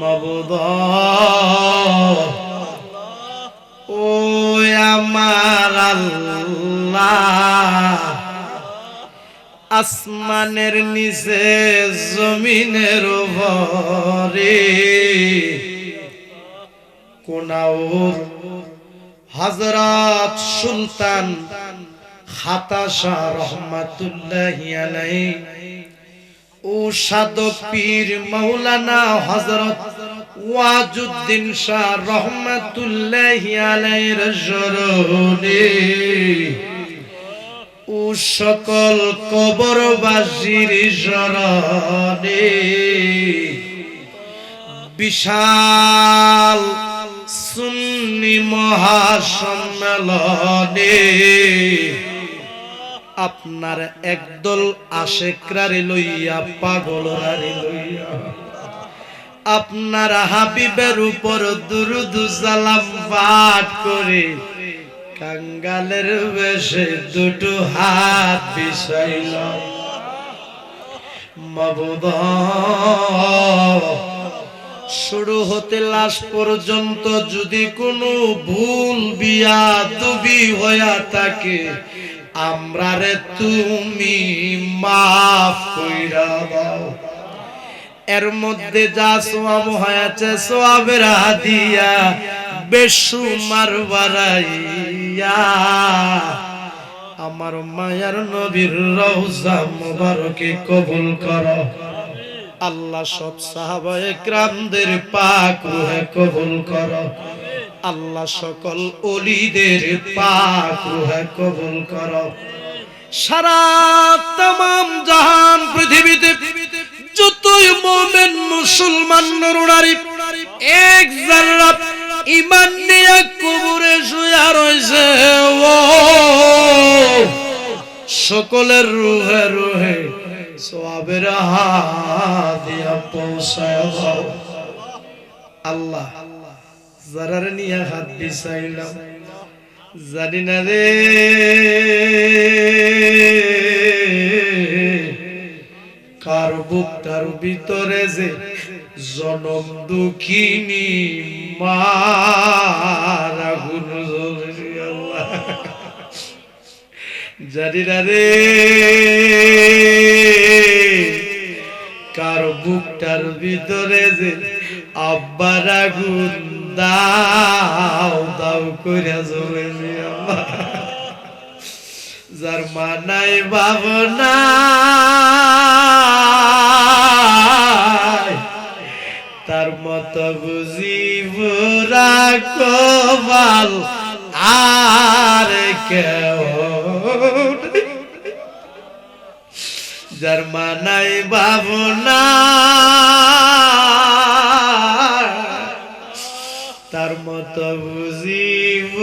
মাবুদ ও আমার আল্লাহ, আসমানের নিচে জমিনের উপরে কোনাউর হযরত সুলতান খাতা শাহ রহমাতুল্লাহি আলাইহি ও সাধক পীর মাওলানা হযরত ওয়াজুদ্দিন শাহ রহমাতুল্লাহি আলাইহির জরনে ও সকল কবরবাসীর জরনে বিশাল সুন্নি মহাসম্মেলনে আপনার একদল আশেকরারে লইয়া পাগলরারে লইয়া আপনার হাবিবের উপর দুরূদ সালাম পাঠ করে কাঙ্গালের বেশে দুটো হাত বিছাইলাম। মাবুদ শুরু হতে লাশ পর্যন্ত যদি কোনো ভুল বিয়াদবি হইয়া থাকে আমরারে তুমি মাফ কইরা দাও। এর মধ্যে যা সওয়াব হয়েছে সওয়াবের হাদিয়া বেশুমার বাড়াইয়া আমার মায়ার নবীর রওজা মুবারকে কবুল করো। আল্লাহ সব সাহাবায়ে কিরামদের পাক রূহে কবুল করো। আল্লাহ সকল ওলিদের পাক রূহে কবুল করো। সারা तमाम জাহান পৃথিবীতে যতই মুমিন মুসলমান নরনারী এক যারা ঈমান নিয়ে কবরে শুয়ে রয়েছে ও সকলের রূহে রূহে সওয়াবের হাদিয়া পৌঁছায় দাও। আল্লাহ যারার নিয়ে হাত বিছাইলাম জানি না রে কার বুকটার ভিতরে যে জনম দুঃখিনী মার আগুন জ্বলছে আল্লাহ জানি না রে কার বুকটার ভিতরে যে আব্বার আগুন দাও দাও করে জ্বলেছে আল্লাহ যার মানাই ভাবনা তার মত বুঝিব রাখবাল আর কেউ যার মানাই ভাবনা তার মত বুঝিব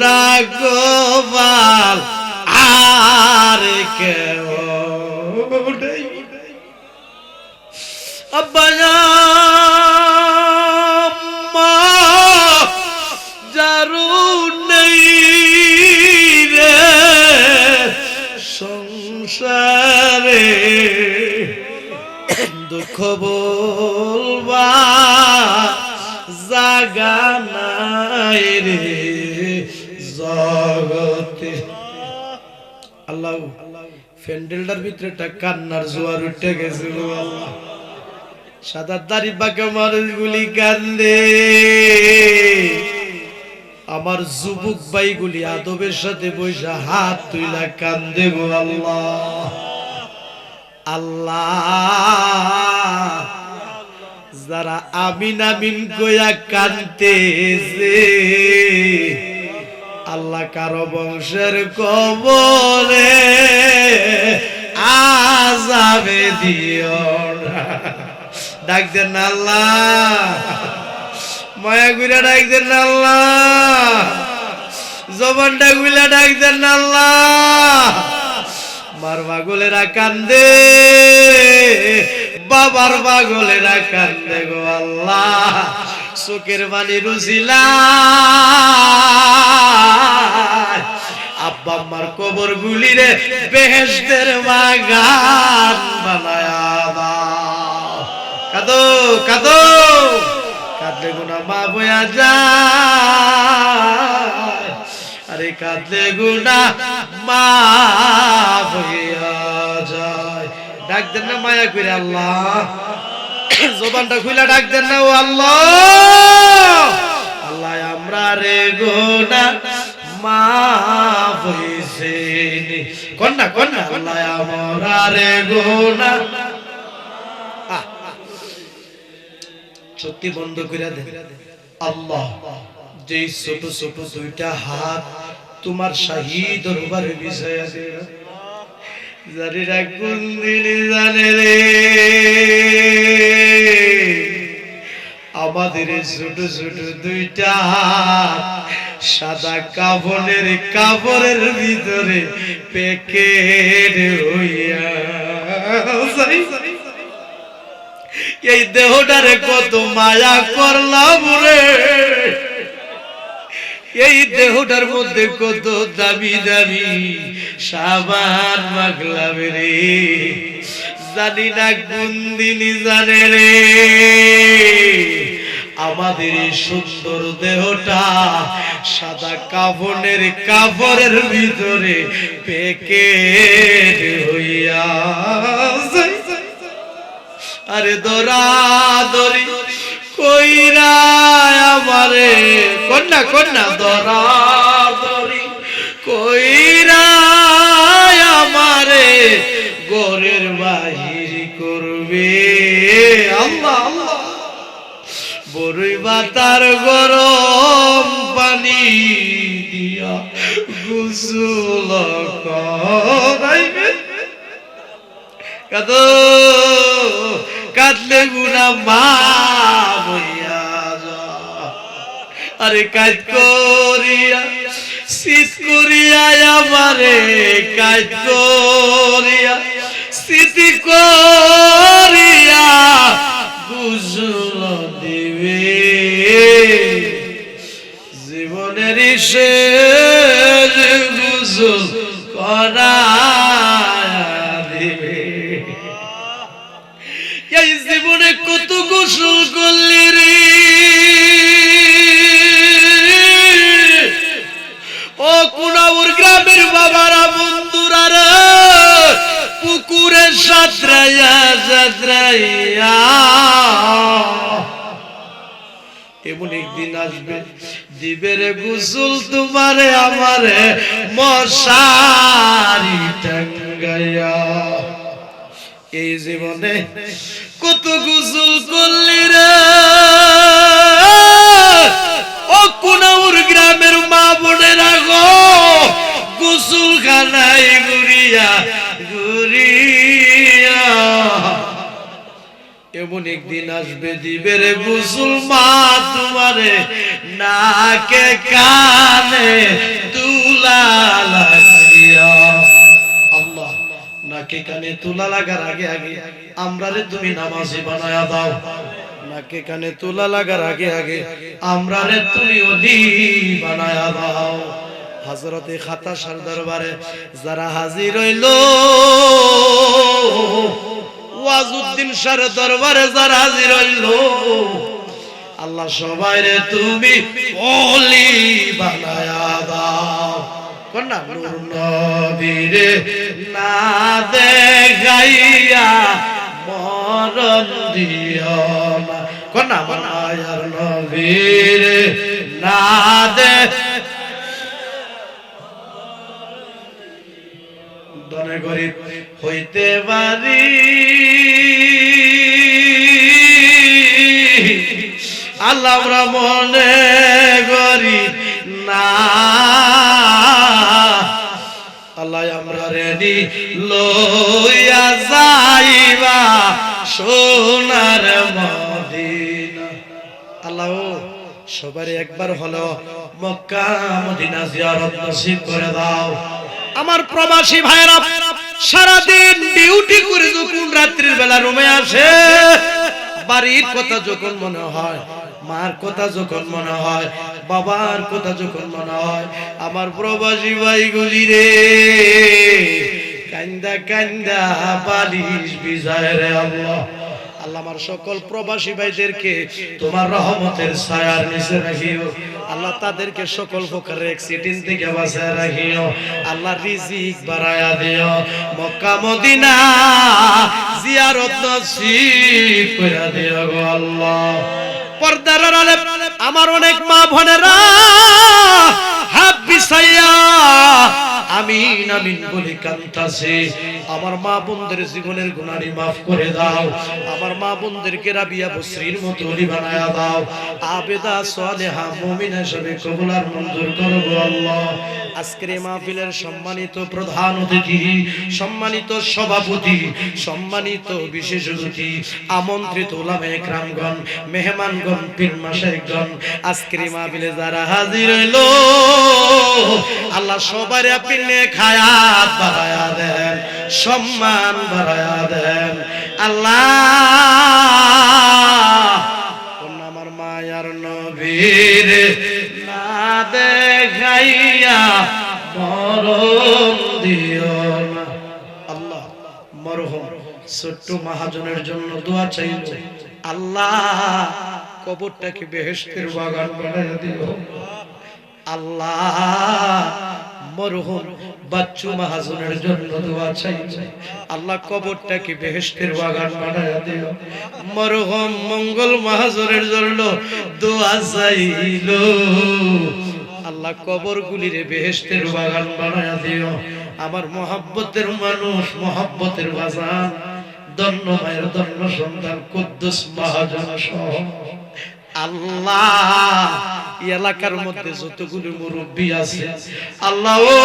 রাখবাল আর কেউ আব্বা যারু নেই রে সংসারে দুঃখ বলবা জাগা নাই রে জগতে। আল্লাহ ফ্যান্ডেলটার ভিতরে একটা কান্নার জোয়ার উঠে গেছিল আল্লাহ সাদা দাড়ি পাকা মানুষগুলি কান্দে আমার যুবক ভাইগুলি আদবের সাথে বসে হাত তুইলা কান্দে গো আল্লাহ আল্লাহ যারা আমিন আমিন কইয়া কান্দতেছে আল্লাহ কারো বংশের কবরে আযাবে দিও না ডাক দেন আল্লাহ মায়া গুলা ডাক দেন আল্লাহ জবানটা গুলা ডাক দেন আল্লাহ মার পাগলেরা কান্দে বাবার পাগলেরা কান্দে গো আল্লাহ চোখের পানি রুছিলা আব্বা আম্মার কবর গুলি রে বেহেশতের বাগান বানায়া দাও কাঁদো কাঁদো কাঁদলে গুনা মাফ হইয়া যায়, আরে কাঁদলে গুনা মাফ হইয়া যায়। ডাক দেন না মায়া করে আল্লাহ, জবানটা খুলে ডাক দেন না, ও আল্লাহ, আল্লাহ আমরা রে গুনা মাফ হইছে কন্যা কন্যা, আল্লাহ আমরা রে গুনা। চোখটি বন্ধ করে দেন। আল্লাহ, যেই ছোট ছোট দুইটা হাত তোমার শাহী দরবারে বিছায়া দিলেন, জানি না কোন দিনে জানে রে আমাদের ছোট ছোট দুইটা হাত সাদা কাপড়ের ভিতরে প্যাকেট হইয়া এই দেহটারে কত মায়া করলাম রে, এই দেহটার মধ্যে কত দামি দামি সাবান মাখলাম রে, জানি না কোন দিনই জানে রে আমাদের এই সুন্দর দেহটা সাদা কাপড়ের ভিতরে প্যাকেট হইয়া আরে দরাদরি কইরা আমারে কন্যা কন্যা, দরাদরি কইরা আমারে ঘরের বাহির করবে। আল্লাহ আল্লাহ, বড়ই বাতার গরম পানি দিয়া গোসল করাইবে। কাঁদলে গুনা মাফ হইয়া যায়, আরে কাজ করিয়া শীত করিয়া আমারে কাজ করিয়া স্মৃতি করিয়া গোসল দিবে, জীবনের শেষ গোসল করা দিবে। এই জীবনে কত গোসল করলি রে ও কুনাউর গ্রামের বাবারা বন্ধুরা রে, পুকুরে সাঁতরাইয়া সাঁতরাইয়া এমন একদিন আসবে দিবে রে গোসল তোমারে আমারে মশারি টাঙ্গাইয়া। এই জীবনে কত গোসল করলি রে ও কুনাউর গ্রামের মা বোনেরা গো, গোসল খানায় ঘুরিয়া ঘুরিয়া এমন একদিন আসবে দিবে রে গোসল মা তোমারে নাকে কানে তুলা লাগিয়া। আল্লাহ, নাকে কানে তুলা লাগার আগে আগে আমরা রে তুমি নামাজি বানায়া দাও, নাকে কানে তুলা লাগার আগে আগে আমরা রে তুমি ওলি বানায়া দাও। হযরতে খাতা শাহ দরবারে যারা হাজির হইল, ওয়াজউদ্দিন শাহ দরবারে যারা হাজির হইল, আল্লাহ সবাই রে তুমি ওলি বানায়া দাও। কন্যা নূর নবীরে না দেখাইয়া মরণ দিও না, কন্যা মায়ার নবীরে না দে দনে গরিব হইতে পারি, আল্লাহ আমরা মনে করি না, আল্লাহ আমরা রেডি লইয়া যাইবা সোনার মদিনা। আল্লাহ সবার একবার হলো মক্কা মদিনা জিয়ারত নসিব করে দাও। আমার প্রবাসী ভাইরা সারাদিন ডিউটি করে যখন রাত্রির বেলা রুমে আসে, বাড়ির কথা যখন মনে হয়, মার কথা যখন মনে হয়, বাবার কথা যখন মনে হয়, আমার প্রবাসী ভাইগুলি রে কান্দা কান্দা বালিশ ভিজায় রে আল্লাহ। আল্লাহ আমার সকল প্রবাসী ভাইদেরকে তোমার রহমতের ছায়ার নিচে রাখিও আল্লাহ, তাদেরকে সকল প্রকারের অ্যাক্সিডেন্ট থেকে বাঁচায় রাখিও আল্লাহ, রিজিক বাড়ায়া দিও, মক্কা মদিনা জিয়ারত নসিব কইরা দিও গো আল্লাহ। পর্দার আড়ালে আমার অনেক মা বোনেরা হাত বিছাইয়া আমিন আমিন বলে কান্তাছে। আমার মা বোনদের জীবনের গুনাহ মাফ করে দাও, আমার মা বোনদেরকে রাবিয়া বসরির মতো ওলি বানায়া দাও, আবেদা সালেহা মুমিনা হিসেবে কবুল আর মঞ্জুর করো গো আল্লাহ। আজকের এই মাহফিলের সম্মানিত প্রধান অতিথি, সম্মানিত সভাপতি, সম্মানিত বিশেষ অতিথি, আমন্ত্রিত উলামায়ে কেরামগণ, মেহমানগণ, পীর মাশায়েখগণ, আজকের এই মাহফিলে যারা হাজির হইলো আল্লাহ সবার আপনি নেক হায়াত বাড়ায়া দেন, সম্মান বাড়ায়া দেন আল্লাহ। আমার মায়ার নবীর না দেখাইয়া মরণ দিও না আল্লাহ। মরহুম ছোট্ট মহাজনের জন্য দোয়া চাইল আল্লাহ, কবরটাকে বেহেশতের বাগান বানাইয়া দিও আল্লাহ। মরহুম বাচ্চু মহাজনের জন্য দোয়া চাইল আল্লাহ, কবরটাকে বেহেশতের বাগান বানাইয়া দিও। মরহুম মঙ্গল মহাজনের জন্য দোয়া চাইল আল্লাহ, কবরগুলিরে বেহেশতের বাগান বানাইয়া দিও। আমার মহব্বতের মানুষ, মহব্বতের বাজান, ধন্য মায়ের ধন্য সন্তান কুদ্দুস মহাজন সহ আল্লাহ, এলাকার মধ্যে যতগুলো মুরব্বী আছে আল্লাহ, ও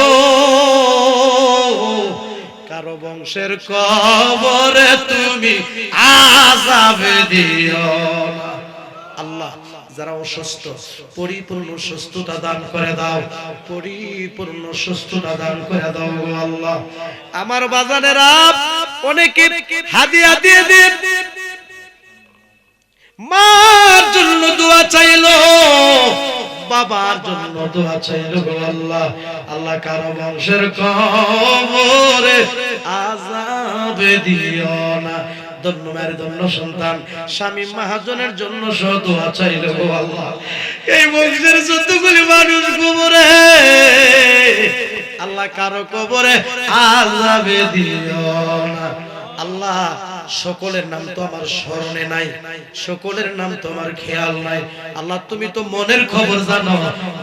কারো বংশের কবরে তুমি আযাব দিও না আল্লাহ। যারা অসুস্থ পরিপূর্ণ সুস্থতা দান করে দাও, পরিপূর্ণ সুস্থতা দান করে দাও গো আল্লাহ। আমার বাজানেরা অনেকে হাদিয়া দিয়ে দিয়ে মার জন্য দোয়া চাইলো, বাবার জন্য দোয়া চাইলো গো আল্লাহ। আল্লাহ কারো বংশের কবরে আযাব দিও না। ধন্য মায়ের ধন্য সন্তান স্বামী মহাজনের জন্য দোয়া চাইলো গো আল্লাহ। এই বংশের যতগুলি মানুষ কবরে আল্লাহ কারো কবরে আযাব দিও না আল্লাহ। সকলের নাম তো আমার স্মরণে নাই, সকলের নাম তো আমার খেয়াল নাই আল্লাহ। তুমি তো মনের খবর জানো,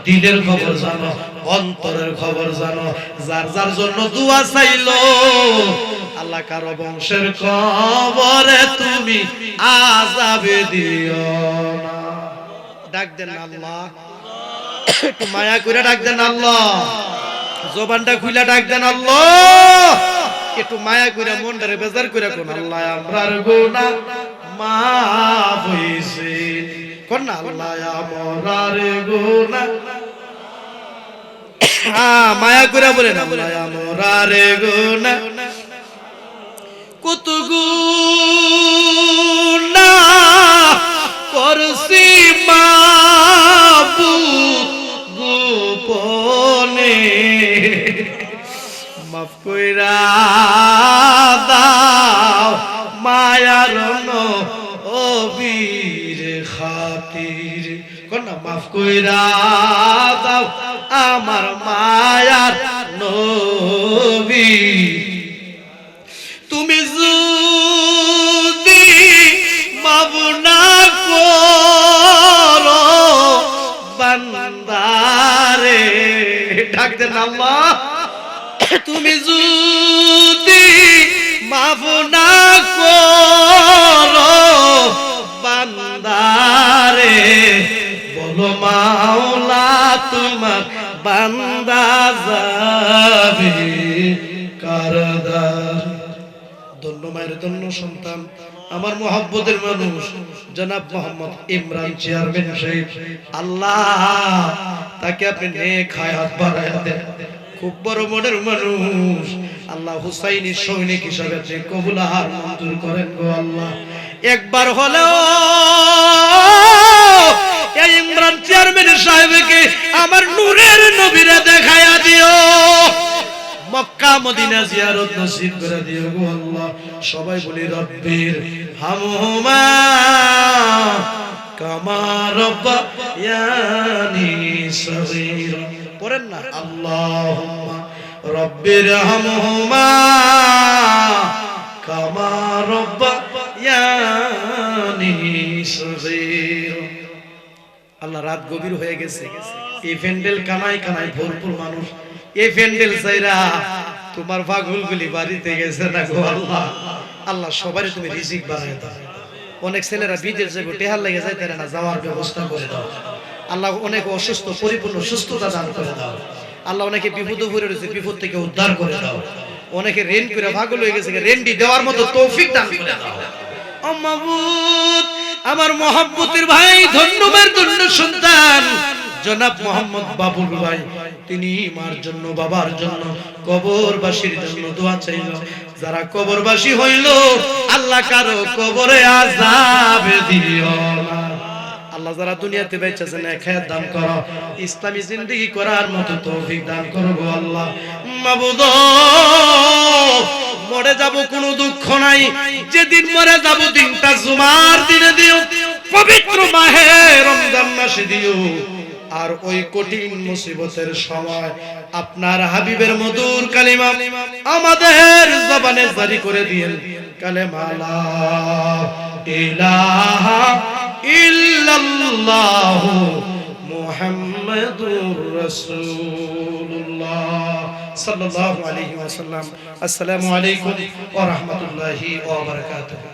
দিলের খবর জানো, অন্তরের খবর জানো। যার যার জন্য দোয়া চাইলো আল্লাহ, কারো বংশের কবরে তুমি আযাব দিও না। ডাক দেন আল্লাহ, একটু মায়া করে ডাক দেন আল্লাহ, জবানটা খুলে ডাক দেন আল্লাহ, একটু মায়া কইরা মনটারে বেজার কইরা কোন আল্লাহ আমরার গুনাহ মাফ হইছে কোন না আল্লাহ আমরার গুনাহ, মায়া কইরা বলেন আল্লাহ আমরার গুনাহ, কত গুনাহ করছি মাবুদ গোপনে, মাফ কইরা দাও মায়ার নবীর খাতির কোন না, মাফ কইরা দাও আমার মায়ার নবী। তুমি যদি মাফ না করো বান্দারে, ডাক দেন আল্লাহ, তুমি যদি মাফ না করো বান্দারে, বলো মাওলা তোমার বান্দা যাবে কারাগার। ধন্য মায়ের ধন্য সন্তান, আমার মহব্বতের মানুষ জনাব মোহাম্মদ ইমরান চেয়ারম্যান সাহেব, আল্লাহ তাকে আপনি নেক হায়াত বাড়ায়া দেন। খুব বড় মনের মানুষ আল্লাহ, হুসাইনি সৈনিক হিসাবে আপনি কবুল আর মঞ্জুর করেন গো আল্লাহ। একবার হলেও এই ইমরান চেয়ারম্যান সাহেবকে আমার নূরের নবীরে দেখায়া দিও। মক্কা মদিনা জিয়ারত নসিব করে দিও গো আল্লাহ। সবাই বলি রব্বির হামহুমা কামা রাব্বায়ানি সগীরা। পড়েন না, আল্লাহুম্মা রব্বির হামহুমা কামা রাব্বায়ানি সগীরা। আল্লাহ, রাত গভীর হয়ে গেছে, এই প্যান্ডেল কানায় কানায় ভরপুর মানুষ, এই প্যান্ডেল চাইরা তোমার পাগলগুলি বাড়িতে গেছে না গো আল্লাহ। আল্লাহ, সবারই তুমি রিজিক বানায় দাও। অনেক ছেলেরা বিদেশ যাবে, টেহার লেগে যাইতে না, যাওয়ার ব্যবস্থা করে দাও আল্লাহ। অনেক অসুস্থ, পরিপূর্ণ সুস্থতা দান করে দাও আল্লাহ। অনেকে বিপদে পড়ে রয়েছে, বিপদ থেকে উদ্ধার করে দাও। অনেকে রেন করে পাগল হয়ে গেছে, রেন্ডি দেওয়ার মতো তৌফিক দান করে দাও। ও মাবুদ, আমার মহব্বতের ভাই, ধন্যবাদ ধন্য সন্তান জনাব মোহাম্মদ বাবুল ভাই, তিনি মার জন্য, বাবার জন্য, কবরবাসীর জন্য দোয়া চাইল। যারা কবরবাসী হইল, আল্লাহ কারো কবরে আযাব দিও না আল্লাহ। যারা দুনিয়াতে বেঁচে আছেন, খায়ের দান করো, ইসলামী জিন্দেগি করার মতো তৌফিক দান করো গো আল্লাহ। মাবুদ, মরে যাব কোনো দুঃখ নাই, যেদিন মরে যাব দিনটা জুমার দিনে দিও, পবিত্র মাহে রমজান মাসে দিও। আর ওই কঠিন মুসিবতের সময় আপনার হাবিবের মধুর কালিমা আমাদের জবানে জারি করে দিয়েন, কালেমা লা ইলাহা ইল্লাল্লাহু মুহাম্মাদুর রাসূলুল্লাহ সাল্লাল্লাহু আলাইহি ওয়াসাল্লাম। আসসালামু আলাইকুম ওয়া রাহমাতুল্লাহি ওয়া বারাকাতুহু।